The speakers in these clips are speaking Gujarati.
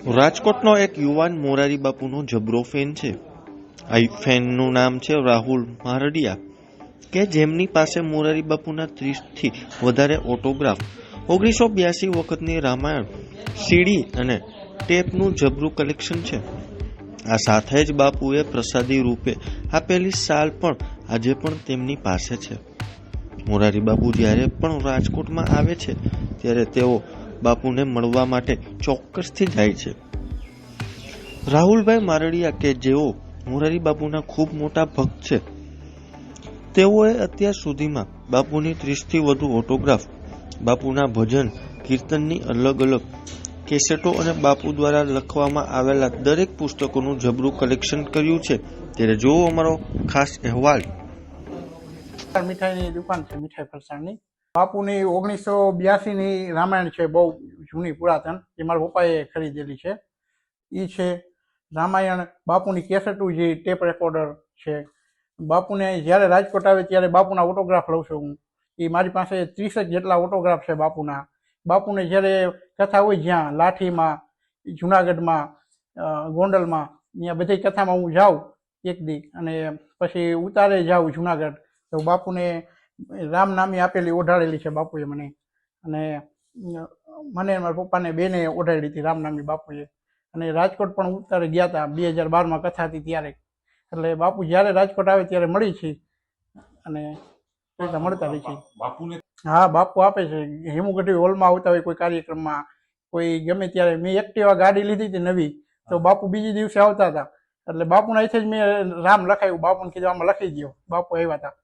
રાજકોટનો એક યુવાન મોરારી બાપુનો જબરો ફેન છે. આ ફેનનું નામ છે રાહુલ મારડિયા, કે જેમની પાસે મોરારી બાપુના 30થી વધારે ઓટોગ્રાફ, 1982 વખતની રામાયણ સીડી અને ટેપનું જબરું કલેક્શન છે. આ સાથે જ બાપુએ પ્રસાદી રૂપે આપેલી શાલ પણ આજે પણ તેમની પાસે છે. મોરારી બાપુ જ્યારે પણ રાજકોટમાં આવે છે ત્યારે તેઓ બાપુને મળવા માટે ચોક્કસથી જાય છે. રાહુલભાઈ મારડિયા, કે જેઓ મોરારી બાપુના ખૂબ મોટા ભક્ત છે, તેઓએ અત્યાર સુધીમાં બાપુની 30થી વધુ ઓટોગ્રાફ, બાપુના ભજન કીર્તનની અલગ અલગ કેસેટો અને બાપુ દ્વારા લખવામાં આવેલા દરેક પુસ્તકોનું જબરું કલેક્શન કર્યું છે. ત્યારે જોવો અમારો ખાસ અહેવાલ. મીઠાઈની દુકાન છે, મીઠાઈ ફરસાણની. બાપુની 1982ની રામાયણ છે, બહુ જૂની પુરાતન, જે મારા પપ્પાએ ખરીદેલી છે. એ છે રામાયણ. બાપુની કેસેટું જે ટેપ રેકોર્ડર છે. બાપુને જ્યારે રાજકોટ આવે ત્યારે બાપુના ઓટોગ્રાફ લઉં છું હું. એ મારી પાસે 30 જેટલા ઓટોગ્રાફ છે બાપુના. બાપુને જ્યારે કથા હોય, જ્યાં લાઠીમાં, જુનાગઢમાં, ગોંડલમાં, ત્યાં બધી કથામાં હું જાઉં એક દી, અને પછી ઉતારે જાઉં જુનાગઢ, તો બાપુને રામનામી આપેલી ઓઢાડેલી છે બાપુએ મને, અને મને મારા પપ્પાને બેને ઓઢાડી હતી રામનામી બાપુએ. અને રાજકોટ પણ ઉતારે ગયા હતા 2012માં કથા હતી ત્યારે. એટલે બાપુ જ્યારે રાજકોટ આવે ત્યારે મળી છીએ, અને મળતા રહી છે. હા, બાપુ આપે છે. હેમુગઢી હોલમાં આવતા હોય કોઈ કાર્યક્રમમાં, કોઈ ગમે ત્યારે. મેં એક્ટિવા ગાડી લીધી હતી નવી, તો બાપુ બીજે દિવસે આવતા હતા. એટલે બાપુના અહીંથી જ મેં રામ લખાયું. બાપુને કીધું આમાં લખી દો. બાપુ આવ્યા હતા.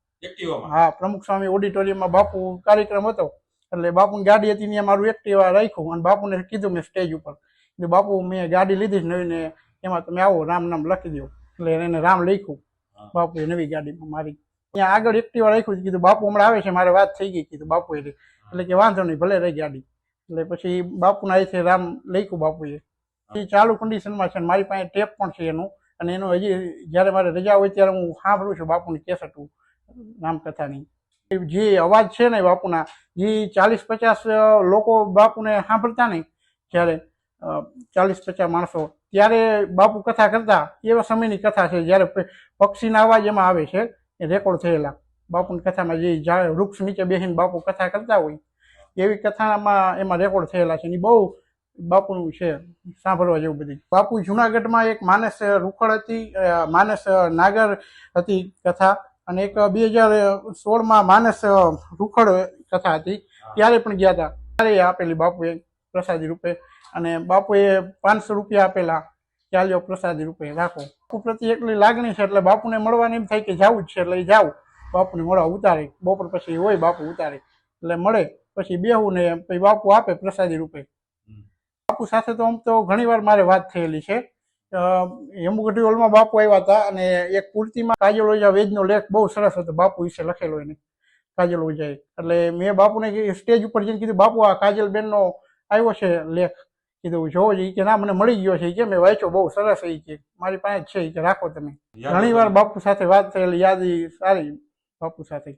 હા, પ્રમુખ સ્વામી ઓડિટોરિયમમાં બાપુ કાર્યક્રમ હતો, એટલે બાપુની ગાડી હતી ત્યાં મારું એક્ટિવા રાખ્યું, અને બાપુને કીધું મેં સ્ટેજ ઉપર, બાપુ મેં ગાડી લીધી નવી ને એમાં તમે આવો, રામ નામ લખી દો. એટલે એને રામ લખ્યું બાપુએ નવી ગાડીમાં મારી. ત્યાં આગળ એક્ટિવા રાખ્યું, કીધું બાપુ હમણાં આવે છે, મારે વાત થઈ ગઈ કીધું બાપુએ. એટલે કે વાંધો નહીં, ભલે રહી ગાડી. એટલે પછી બાપુના અહીંથી રામ લખ્યું બાપુએ. એ ચાલુ કન્ડિશનમાં છે. મારી પાસે ટેપ પણ છે એનું, અને એનું હજી જ્યારે મારે રજા હોય ત્યારે હું સાંભળું છું બાપુની કેસેટું રામકથાની. જે અવાજ છે ને બાપુના, જે 40-50 લોકો બાપુને સાંભળતા નહીં, જ્યારે 40-50 માણસો, ત્યારે બાપુ કથા કરતા, એવા સમયની કથા છે. જ્યારે પક્ષીના અવાજ એમાં આવે છે, એ રેકોર્ડ થયેલા બાપુની કથામાં. જે વૃક્ષ નીચે બેસીને બાપુ કથા કરતા હોય, એવી કથામાં એમાં રેકોર્ડ થયેલા છે. એ બહુ બાપુનું છે, સાંભળવા જેવું બધી. બાપુ જુનાગઢમાં એક માનસ રૂખડ હતી, માનસ નાગર હતી કથા, અને એક 2016માં માનસ રૂખડ કથા હતી, ત્યારે પણ ગયા હતા. ત્યારે આપેલી બાપુએ પ્રસાદી રૂપે, અને બાપુએ 500 રૂપિયા આપેલા, ચાલ્યો પ્રસાદી રૂપે રાખો. બાપુ પ્રત્યે એટલી લાગણી છે, એટલે બાપુને મળવાની એમ થાય કે જવું જ છે, એટલે જાઉં બાપુને મળવા. ઉતારે બપોર પછી હોય બાપુ ઉતારે, એટલે મળે, પછી બેહું ને પછી બાપુ આપે પ્રસાદી રૂપે. બાપુ સાથે તો આમ તો ઘણી વાર મારે વાત થયેલી છે. હેમુગઢી હોલમાં બાપુ આવ્યા હતા, અને એક પૂર્તિમાં કાજલ ઓઝા વેજનો લેખ બહુ સરસ હતો બાપુ વિશે લખેલો એને, કાજલ ઓઝાએ. એટલે મેં બાપુને સ્ટેજ ઉપર જઈને કીધું, બાપુ આ કાજલ બેનનો આવ્યો છે લેખ, કીધું જોવો જ. કે ના, મને મળી ગયો છે, કે મેં વાંચ્યો, બહુ સરસ. એ કે મારી પાસે જ છે, કે રાખો તમે. ઘણી વાર બાપુ સાથે વાત થયેલી, યાદ સારી બાપુ સાથે.